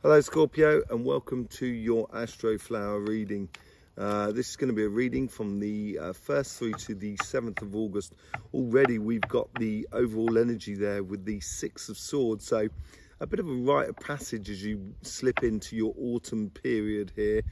Hello Scorpio, and welcome to your Astroflower reading. This is going to be a reading from the 1st through to the 7th of August. Already we've got the overall energy there with the 6 of Swords, so a bit of a rite of passage as you slip into your autumn period here.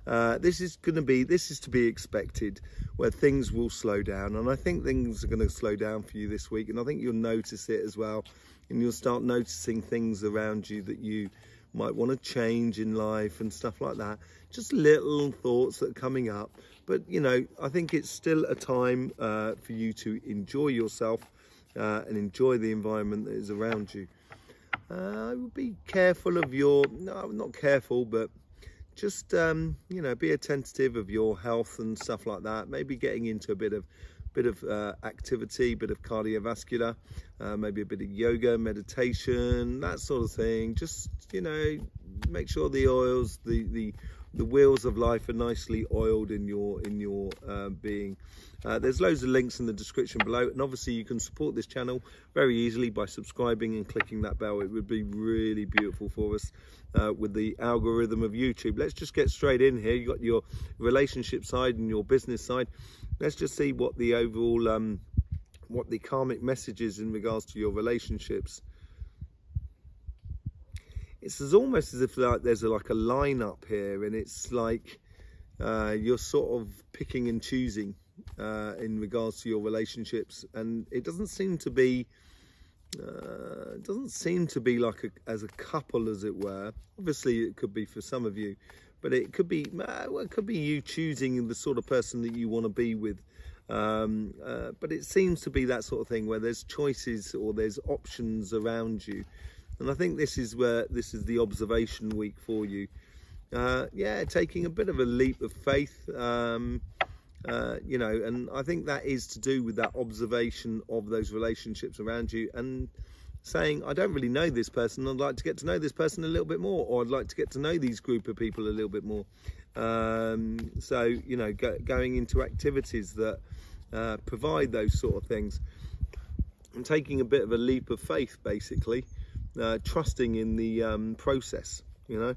This is to be expected, where things will slow down, and I think things are going to slow down for you this week, and I think you'll notice it as well, and you'll start noticing things around you that you might want to change in life and stuff like that. Just little thoughts that are coming up, but you know, I think it's still a time for you to enjoy yourself and enjoy the environment that is around you. I would be careful of your, no, not careful, but just you know, be attentive of your health and stuff like that. Maybe getting into a bit of activity, bit of cardiovascular, maybe a bit of yoga, meditation, that sort of thing. Just, you know, make sure the oils, the wheels of life are nicely oiled in your being. There's loads of links in the description below, and obviously you can support this channel very easily by subscribing and clicking that bell. It would be really beautiful for us with the algorithm of YouTube. Let's just get straight in here. You've got your relationship side and your business side. Let's just see what the overall what the karmic message is in regards to your relationships. It's almost as if like there's like a lineup here, and it's like you're sort of picking and choosing in regards to your relationships, and it doesn't seem to be like as a couple, as it were. Obviously it could be for some of you, but it could be, well, it could be you choosing the sort of person that you want to be with. But it seems to be that sort of thing where there's choices or there's options around you. And I think this is the observation week for you. Yeah, taking a bit of a leap of faith, you know, and I think that is to do with that observation of those relationships around you, and saying, I don't really know this person, I'd like to get to know this person a little bit more, or I'd like to get to know these group of people a little bit more. So, you know, going into activities that provide those sort of things, and taking a bit of a leap of faith, basically, trusting in the process, you know.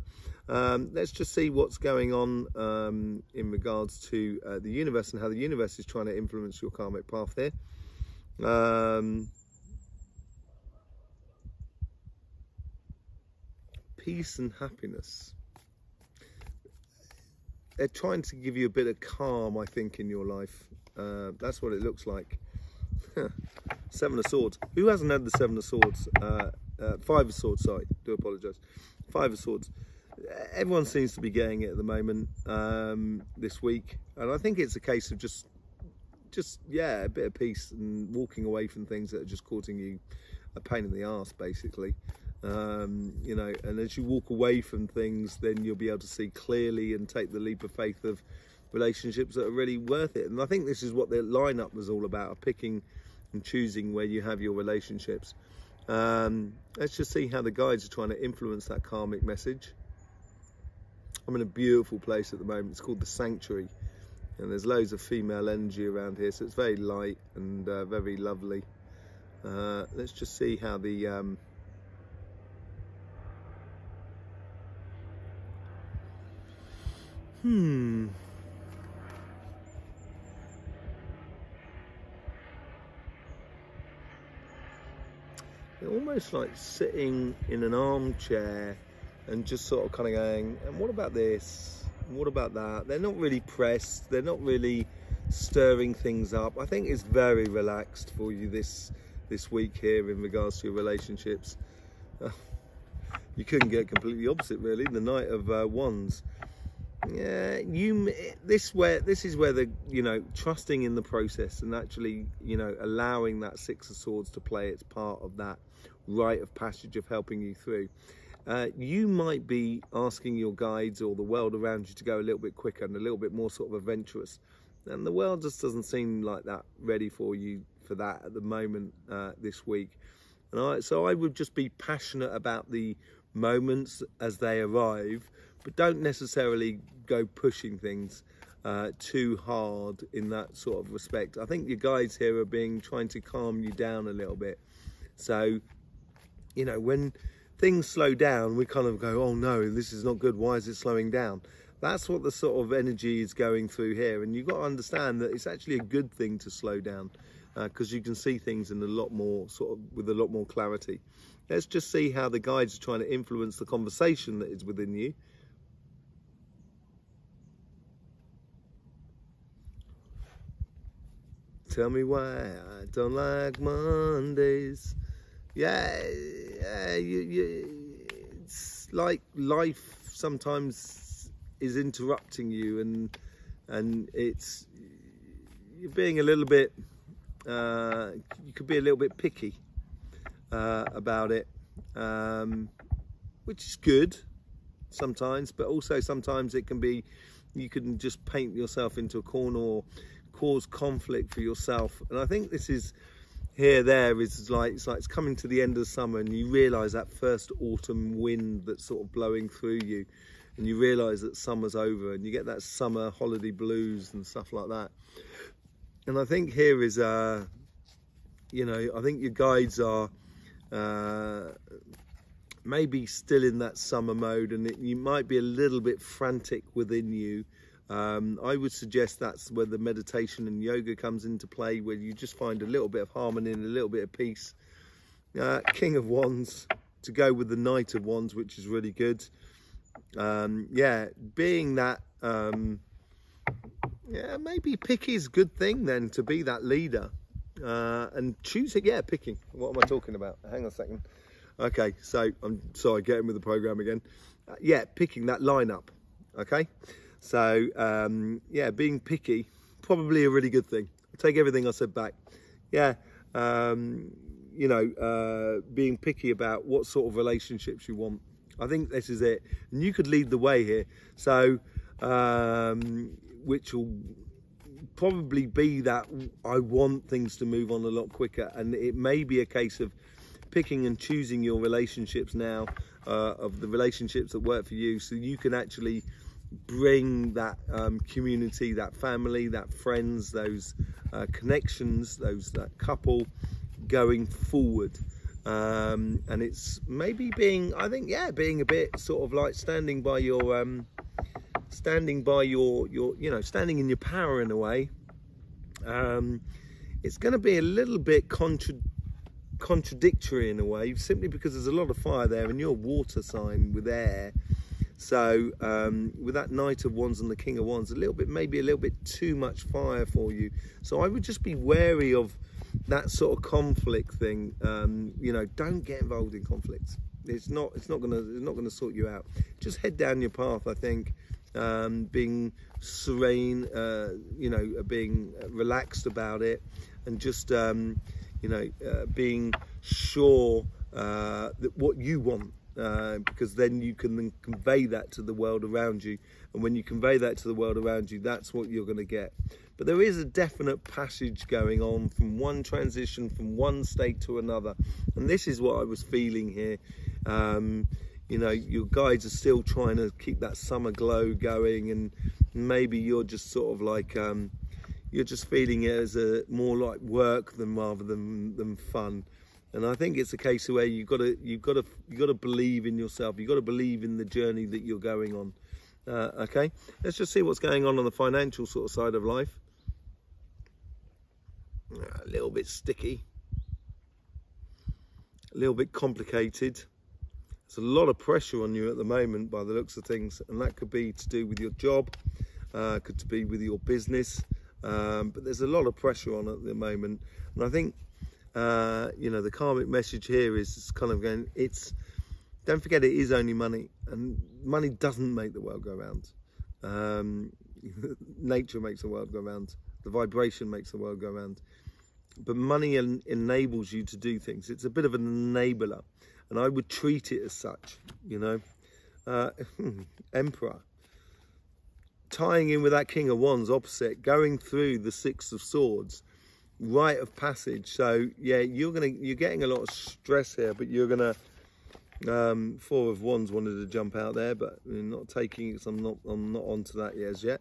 Let's just see what's going on in regards to the universe and how the universe is trying to influence your karmic path here. Peace and happiness. They're trying to give you a bit of calm, I think, in your life. That's what it looks like. 7 of Swords. Who hasn't had the 7 of Swords? 5 of Swords, sorry, do apologise. 5 of Swords. Everyone seems to be getting it at the moment this week, and I think it's a case of just yeah, a bit of peace and walking away from things that are just causing you a pain in the arse, basically. You know, and as you walk away from things, then you'll be able to see clearly and take the leap of faith of relationships that are really worth it. And I think this is what the lineup was all about, picking and choosing where you have your relationships. Let's just see how the guides are trying to influence that karmic message. I'm in a beautiful place at the moment. It's called the Sanctuary, and there's loads of female energy around here, so it's very light and very lovely. Let's just see how the They're almost like sitting in an armchair and just sort of kind of going, and what about this? And what about that? They're not really pressed. They're not really stirring things up. I think it's very relaxed for you this week here in regards to your relationships. You couldn't get completely opposite, really. The Knight of Wands. Yeah, this is where the, you know, trusting in the process and actually, you know, allowing that 6 of Swords to play its part of that rite of passage of helping you through. You might be asking your guides or the world around you to go a little bit quicker and a little bit more sort of adventurous, and the world just doesn't seem like that ready for you for that at the moment this week. And so I would just be passionate about the moments as they arrive, but don't necessarily go pushing things too hard in that sort of respect. I think your guides here are trying to calm you down a little bit. So, you know, when things slow down, we kind of go, oh no, this is not good, why is it slowing down? That's what the sort of energy is going through here, and you've got to understand that it's actually a good thing to slow down, because you can see things in a lot more with a lot more clarity. Let's just see how the guides are trying to influence the conversation that is within you. Tell me why I don't like Mondays. Yeah, it's like life sometimes is interrupting you, and it's, you're being a little bit, you could be a little bit picky about it, which is good sometimes, but also sometimes it can be, you can just paint yourself into a corner or cause conflict for yourself. And I think this is it's coming to the end of summer, and you realize that first autumn wind that's sort of blowing through you, and you realize that summer's over, and you get that summer holiday blues and stuff like that. And I think here is you know, I think your guides are maybe still in that summer mode, and you might be a little bit frantic within you. I would suggest that's where the meditation and yoga comes into play, where you just find a little bit of harmony and a little bit of peace. King of Wands to go with the Knight of Wands, which is really good. Yeah, being that, yeah, maybe picky is a good thing then, to be that leader. And choosing, yeah, picking. What am I talking about? Hang on a second. Okay, so I'm sorry, getting with the program again. Yeah, picking that lineup. Okay. So, yeah, being picky, probably a really good thing. I take everything I said back. Yeah, you know, being picky about what sort of relationships you want. I think this is it. And you could lead the way here. So, which will probably be that I want things to move on a lot quicker. And it may be a case of picking and choosing your relationships now, of the relationships that work for you, so you can actually bring that community, that family, that friends, those connections, that couple going forward. And it's maybe being, I think, yeah, being a bit sort of like standing by your you know, standing in your power in a way. It's going to be a little bit contradictory in a way, simply because there's a lot of fire there, and you're a water sign with air. So with that Knight of Wands and the King of Wands, maybe a little bit too much fire for you. So I would just be wary of that sort of conflict thing. You know, don't get involved in conflicts. It's not gonna sort you out. Just head down your path, I think. Being serene, you know, being relaxed about it, and just you know, being sure that what you want. Because then you can then convey that to the world around you, and when you convey that to the world around you, that's what you're going to get. But there is a definite passage going on from one transition from one state to another, and this is what I was feeling here. You know, your guides are still trying to keep that summer glow going, and maybe you're just sort of like you're just feeling it as more like work rather than fun. And I think it's a case where you've got to believe in yourself. You've got to believe in the journey that you're going on. Okay, let's just see what's going on the financial sort of side of life. A little bit sticky, a little bit complicated. There's a lot of pressure on you at the moment by the looks of things, and that could be to do with your job, could be with your business, but there's a lot of pressure on at the moment. And I think you know, the karmic message here is kind of going, don't forget it is only money, and money doesn't make the world go round. Nature makes the world go round, the vibration makes the world go round, but money enables you to do things. It's a bit of an enabler, and I would treat it as such, you know. Emperor, tying in with that King of Wands opposite, going through the Six of Swords, rite of passage. So yeah, you're getting a lot of stress here, but you're gonna Four of Wands wanted to jump out there, but I'm not taking it, so I'm not onto that as yet.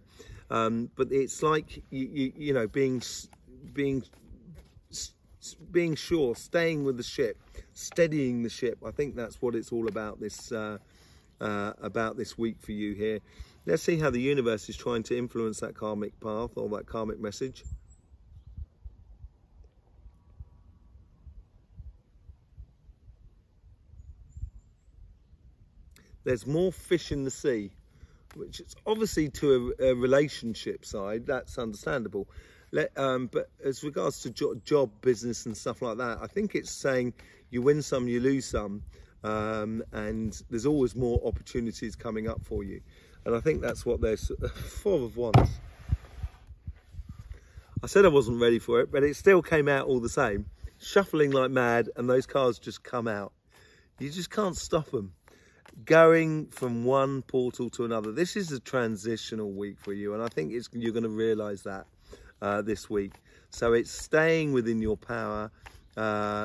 But it's like you know, being being sure, staying with the ship, steadying the ship. I think that's what it's all about this week for you here. Let's see how the universe is trying to influence that karmic path or that karmic message. There's more fish in the sea, which is obviously to a relationship side. That's understandable. But as regards to job, business and stuff like that, I think it's saying you win some, you lose some, and there's always more opportunities coming up for you. And I think that's what there's. Four of Wands. I said I wasn't ready for it, but it still came out all the same. Shuffling like mad, and those cards just come out. You just can't stop them. Going from one portal to another. This is a transitional week for you, and I think you're going to realise that this week. So it's staying within your power,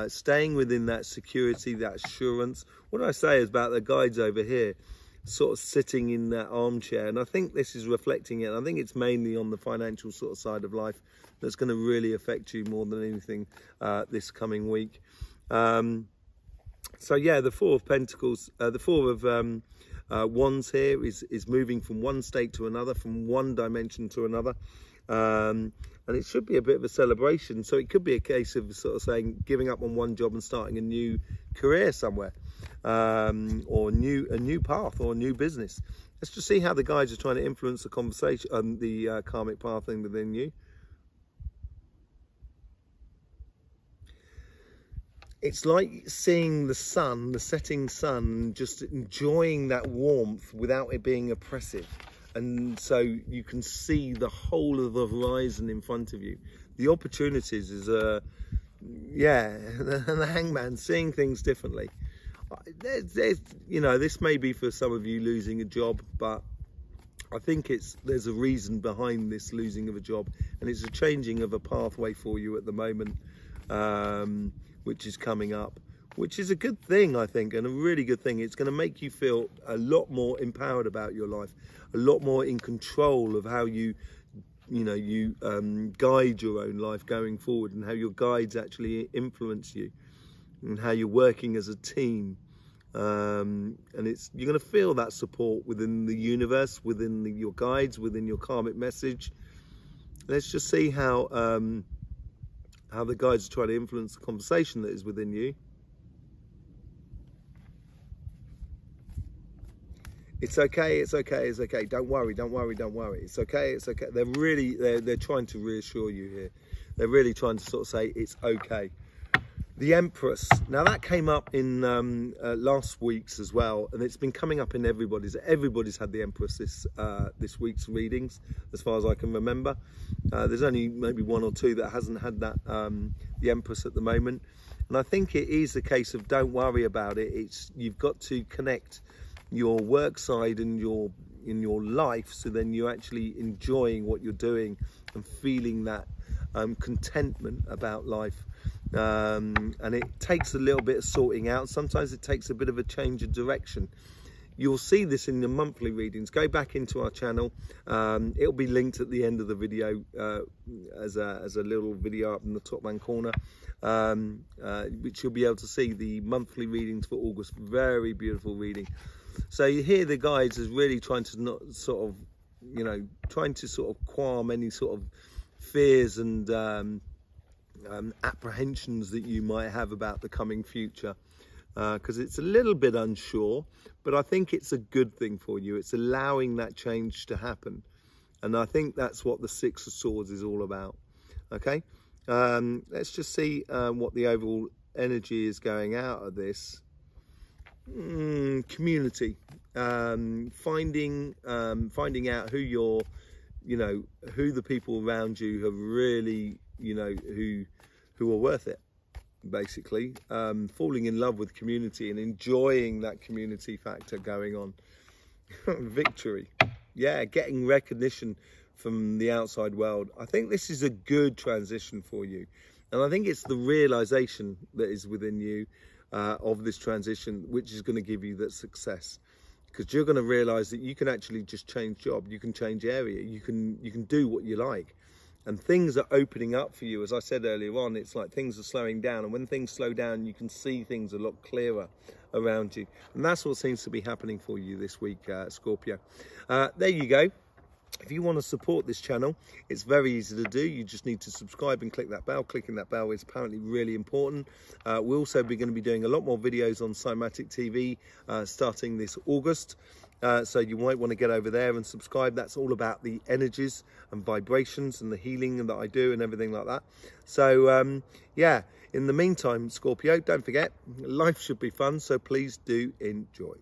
staying within that security, that assurance. What I say is about the guides over here, sort of sitting in that armchair, and I think this is reflecting it. I think it's mainly on the financial sort of side of life that's going to really affect you more than anything this coming week. So yeah, the Four of Pentacles, the Four of Wands here is moving from one state to another, from one dimension to another, and it should be a bit of a celebration. So it could be a case of sort of saying giving up on one job and starting a new career somewhere, or a new path or a new business. Let's just see how the guides are trying to influence the conversation, the karmic path thing within you. It's like seeing the sun, the setting sun, just enjoying that warmth without it being oppressive. And so you can see the whole of the horizon in front of you. The opportunities is, yeah, and the Hangman, seeing things differently. You know, this may be for some of you losing a job, but I think there's a reason behind this losing of a job, and it's a changing of a pathway for you at the moment. Which is coming up, which is a good thing, I think, and a really good thing. It's going to make you feel a lot more empowered about your life, a lot more in control of how you guide your own life going forward, and how your guides actually influence you, and how you're working as a team. And you're going to feel that support within the universe, within your guides, within your karmic message. Let's just see how the guides are trying to influence the conversation that is within you. It's okay, it's okay, it's okay. Don't worry, don't worry, don't worry. It's okay, it's okay. They're trying to reassure you here. They're really trying to sort of say it's okay. The Empress. Now that came up in last week's as well, and it's been coming up in everybody's. Everybody's had the Empress this week's readings, as far as I can remember. There's only maybe one or two that hasn't had that the Empress at the moment, and I think it is a case of don't worry about it. You've got to connect your work side and in your life, so then you're actually enjoying what you're doing and feeling that contentment about life. And it takes a little bit of sorting out. Sometimes it takes a bit of a change of direction. You'll see this in the monthly readings. Go back into our channel. It'll be linked at the end of the video as a little video up in the top right corner, which you'll be able to see the monthly readings for August. Very beautiful reading. So you hear the guides is really trying to not sort of, trying to sort of calm any sort of fears and apprehensions that you might have about the coming future, because it's a little bit unsure, but I think it's a good thing for you. It's allowing that change to happen, and I think that's what the Six of Swords is all about. Okay, let's just see what the overall energy is going out of this. Community, finding out who you're, who the people around you have really, who are worth it, basically. Falling in love with community and enjoying that community factor going on. Victory. Yeah, getting recognition from the outside world. I think this is a good transition for you. And I think it's the realization that is within you of this transition, which is going to give you that success. Because you're going to realize that you can actually just change job. You can change area. You can do what you like. and things are opening up for you. As I said earlier on, it's like things are slowing down, and when things slow down, you can see things a lot clearer around you, and that's what seems to be happening for you this week, Scorpio. There you go. If you want to support this channel, it's very easy to do. You just need to subscribe and click that bell. Clicking that bell is apparently really important. We'll also be going to be doing a lot more videos on Cymatic TV starting this August. So you might want to get over there and subscribe. That's all about the energies and vibrations and the healing that I do and everything like that. So yeah, in the meantime, Scorpio, don't forget, life should be fun. So please do enjoy.